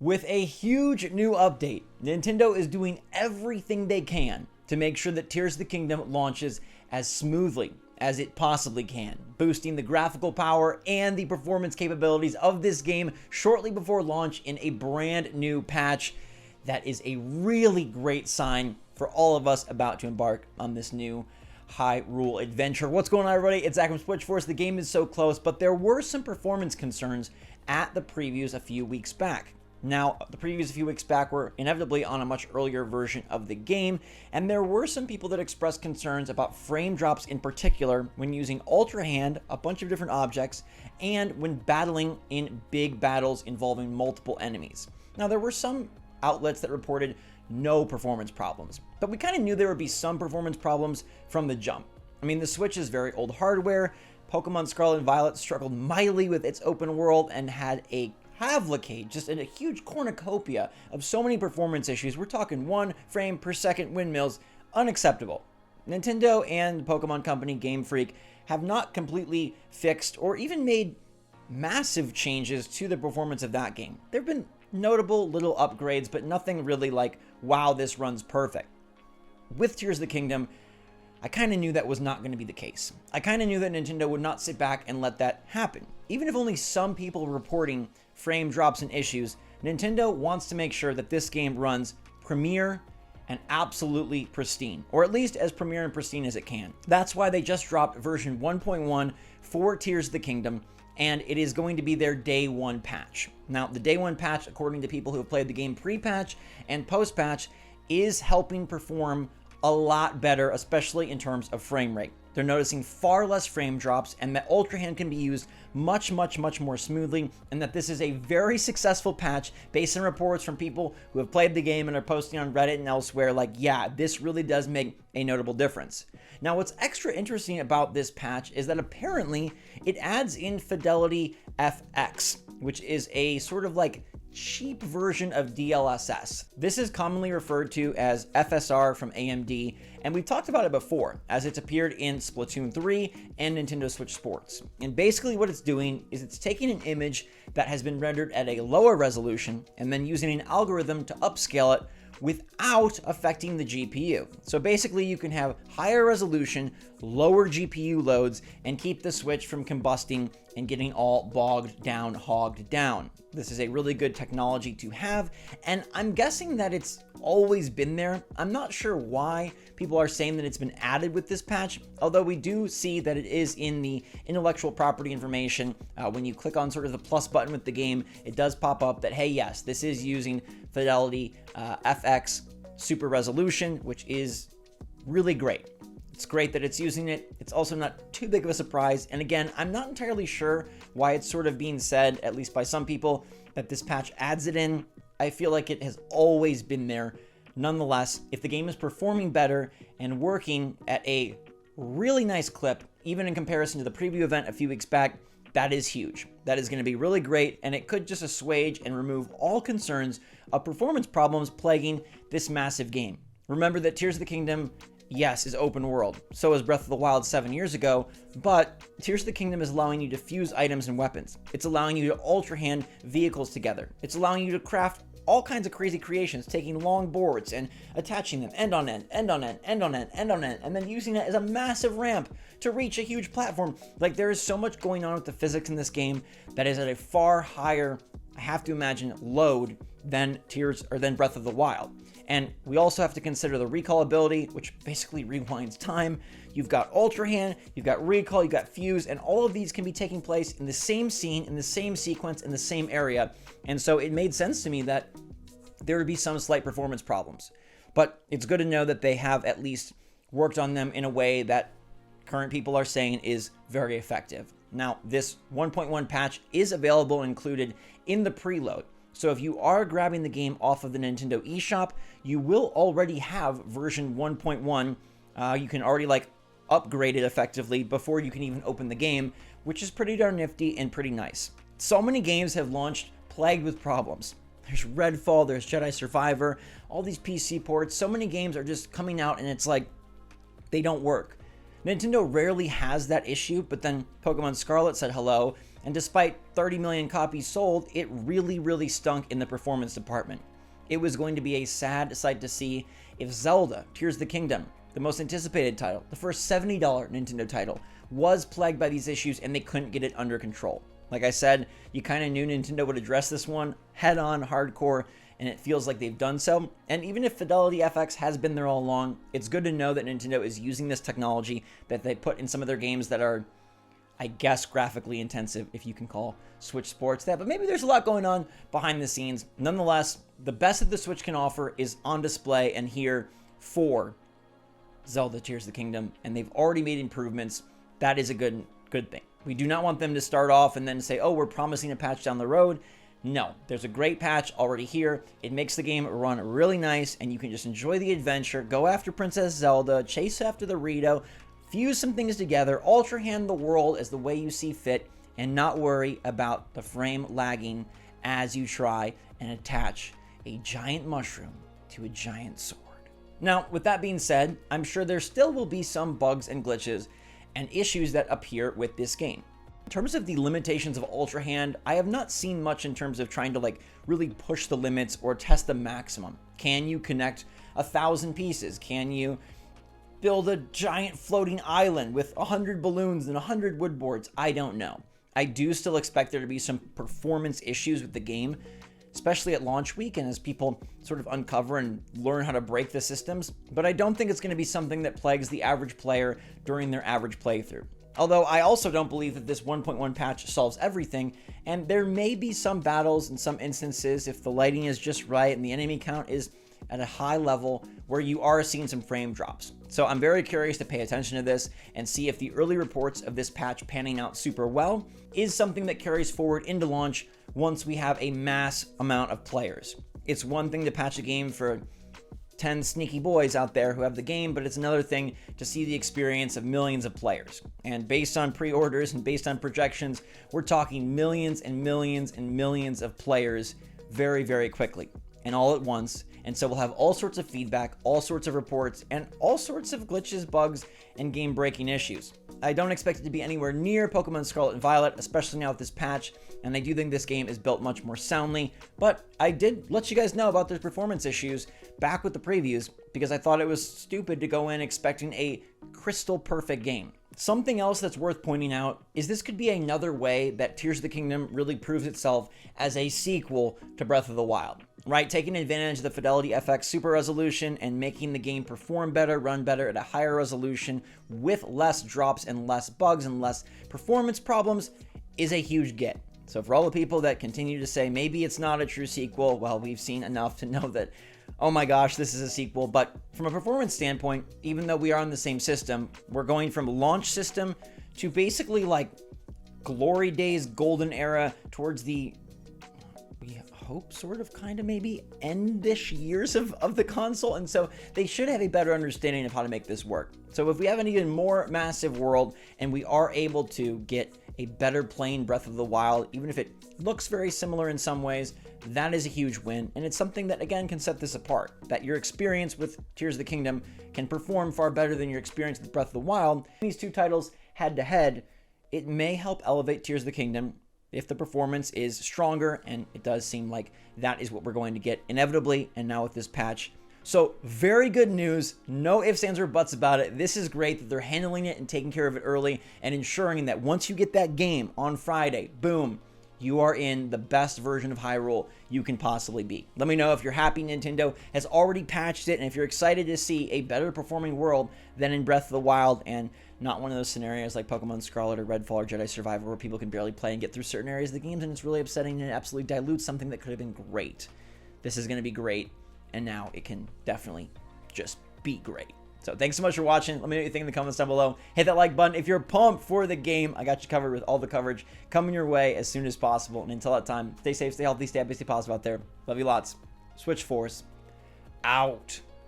With a huge new update, Nintendo is doing everything they can to make sure that Tears of the Kingdom launches as smoothly as it possibly can, boosting the graphical power and the performance capabilities of this game shortly before launch in a brand new patch. That is a really great sign for all of us about to embark on this new Hyrule adventure. What's going on, everybody? It's Zach from Switchforce. The game is so close, but there were some performance concerns at the previews a few weeks back. Now, the previews a few weeks back were inevitably on a much earlier version of the game, and there were some people that expressed concerns about frame drops in particular when using Ultra Hand, a bunch of different objects, and when battling in big battles involving multiple enemies. Now, there were some outlets that reported no performance problems, but we kind of knew there would be some performance problems from the jump. I mean, the Switch is very old hardware. Pokemon Scarlet and Violet struggled mightily with its open world and had a cavalcade, just a huge cornucopia of so many performance issues. We're talking 1 frame per second windmills, unacceptable. Nintendo and the Pokemon Company Game Freak have not completely fixed or even made massive changes to the performance of that game. There have been notable little upgrades, but nothing really like, wow, this runs perfect. With Tears of the Kingdom, I kind of knew that was not going to be the case. I kind of knew that Nintendo would not sit back and let that happen. Even if only some people were reporting frame drops and issues, Nintendo wants to make sure that this game runs premier and absolutely pristine, or at least as premier and pristine as it can. That's why they just dropped version 1.1 for Tears of the Kingdom, and it is going to be their day one patch. Now, the day one patch, according to people who have played the game pre-patch and post-patch, is helping perform a lot better, especially in terms of frame rate. They're noticing far less frame drops, and that Ultra Hand can be used much more smoothly, and that this is a very successful patch based on reports from people who have played the game and are posting on Reddit and elsewhere like, yeah, this really does make a notable difference. Now, what's extra interesting about this patch is that apparently it adds in Fidelity FX, which is a sort of like cheap version of DLSS. This is commonly referred to as FSR from AMD, and we've talked about it before, as it's appeared in Splatoon 3 and Nintendo Switch Sports. And basically what it's doing is it's taking an image that has been rendered at a lower resolution and then using an algorithm to upscale it without affecting the GPU. So basically you can have higher resolution, lower GPU loads, and keep the Switch from combusting and getting all bogged down, hogged down. This is a really good technology to have, and I'm guessing that it's always been there. I'm not sure why people are saying that it's been added with this patch, although we do see that it is in the intellectual property information. When you click on sort of the plus button with the game, it does pop up that, hey, yes, this is using Fidelity FX super resolution, which is really great. It's great that it's using it. It's also not too big of a surprise. And again, I'm not entirely sure why it's sort of being said, at least by some people, that this patch adds it in. I feel like it has always been there. Nonetheless, if the game is performing better and working at a really nice clip, even in comparison to the preview event a few weeks back, that is huge. That is going to be really great, and it could just assuage and remove all concerns of performance problems plaguing this massive game. Remember that Tears of the Kingdom, yes, is open world. So is Breath of the Wild 7 years ago, but Tears of the Kingdom is allowing you to fuse items and weapons. It's allowing you to Ultra Hand vehicles together. It's allowing you to craft all kinds of crazy creations, taking long boards and attaching them end on end, end on end, end on end, end on end, and then using it as a massive ramp to reach a huge platform. Like, there is so much going on with the physics in this game that is at a far higher, I have to imagine, load than Breath of the Wild. And we also have to consider the recall ability, which basically rewinds time. You've got Ultra Hand, you've got recall, you've got fuse, and all of these can be taking place in the same scene, in the same sequence, in the same area. And so it made sense to me that there would be some slight performance problems. But it's good to know that they have at least worked on them in a way that current people are saying is very effective. Now, this 1.1 patch is available included in the preload. So if you are grabbing the game off of the Nintendo eShop, you will already have version 1.1. You can already upgrade it effectively before you can even open the game, which is pretty darn nifty and pretty nice. So many games have launched plagued with problems. There's Redfall, there's Jedi Survivor, all these PC ports. So many games are just coming out and it's like they don't work. Nintendo rarely has that issue, but then Pokemon Scarlet said hello, and despite 30 million copies sold, it really stunk in the performance department. It was going to be a sad sight to see if Zelda Tears of the Kingdom, the most anticipated title, the first $70 Nintendo title, was plagued by these issues and they couldn't get it under control. Like I said, you kind of knew Nintendo would address this one head on, hardcore, and it feels like they've done so. And even if Fidelity FX has been there all along, it's good to know that Nintendo is using this technology that they put in some of their games that are, I guess, graphically intensive, if you can call Switch Sports that. But maybe there's a lot going on behind the scenes. Nonetheless, the best that the Switch can offer is on display and here for Zelda Tears of the Kingdom, and they've already made improvements. That is a good thing. We do not want them to start off and then say, oh, we're promising a patch down the road. No, there's a great patch already here. It makes the game run really nice, and you can just enjoy the adventure, go after Princess Zelda, chase after the Rito, fuse some things together, ultra hand the world as the way you see fit, and not worry about the frame lagging as you try and attach a giant mushroom to a giant sword. Now, with that being said, I'm sure there still will be some bugs and glitches and issues that appear with this game. In terms of the limitations of Ultra Hand, I have not seen much in terms of trying to really push the limits or test the maximum. Can you connect 1,000 pieces? Can you build a giant floating island with 100 balloons and 100 wood boards? I don't know. I do still expect there to be some performance issues with the game, especially at launch week and as people sort of uncover and learn how to break the systems, but I don't think it's going to be something that plagues the average player during their average playthrough. Although I also don't believe that this 1.1 patch solves everything, and there may be some battles in some instances if the lighting is just right and the enemy count is at a high level where you are seeing some frame drops. So I'm very curious to pay attention to this and see if the early reports of this patch panning out super well is something that carries forward into launch once we have a mass amount of players. It's one thing to patch a game for 10 sneaky boys out there who have the game, but it's another thing to see the experience of millions of players. And based on pre-orders and based on projections, we're talking millions and millions and millions of players very quickly and all at once. And so we'll have all sorts of feedback, all sorts of reports, and all sorts of glitches, bugs, and game-breaking issues. I don't expect it to be anywhere near Pokemon Scarlet and Violet, especially now with this patch, and I do think this game is built much more soundly, but I did let you guys know about those performance issues back with the previews, because I thought it was stupid to go in expecting a crystal perfect game. Something else that's worth pointing out is this could be another way that Tears of the Kingdom really proves itself as a sequel to Breath of the Wild. Right, taking advantage of the Fidelity FX Super Resolution and making the game perform better, run better at a higher resolution with less drops and less bugs and less performance problems is a huge get. So for all the people that continue to say maybe it's not a true sequel, well, we've seen enough to know that, oh my gosh, this is a sequel. But from a performance standpoint, even though we are on the same system, we're going from launch system to basically Glory Days, Golden Era towards the hope sort of kind of maybe end-ish years of the console, and so they should have a better understanding of how to make this work. So if we have an even more massive world and we are able to get a better playing Breath of the Wild, even if it looks very similar in some ways, that is a huge win, and it's something that again can set this apart, that your experience with Tears of the Kingdom can perform far better than your experience with Breath of the Wild. These two titles head to head, it may help elevate Tears of the Kingdom if the performance is stronger, and it does seem like that is what we're going to get inevitably, and now with this patch. So very good news, no ifs, ands, or buts about it. This is great that they're handling it and taking care of it early and ensuring that once you get that game on Friday, boom, you are in the best version of Hyrule you can possibly be. Let me know if you're happy Nintendo has already patched it and if you're excited to see a better performing world than in Breath of the Wild and not one of those scenarios like Pokemon Scarlet or Redfall or Jedi Survivor where people can barely play and get through certain areas of the games and it's really upsetting and it absolutely dilutes something that could have been great. This is going to be great, and now it can definitely just be great. So thanks so much for watching. Let me know what you think in the comments down below. Hit that like button if you're pumped for the game. I got you covered with all the coverage coming your way as soon as possible. And until that time, stay safe, stay healthy, stay happy, stay positive out there. Love you lots. Switch Force out.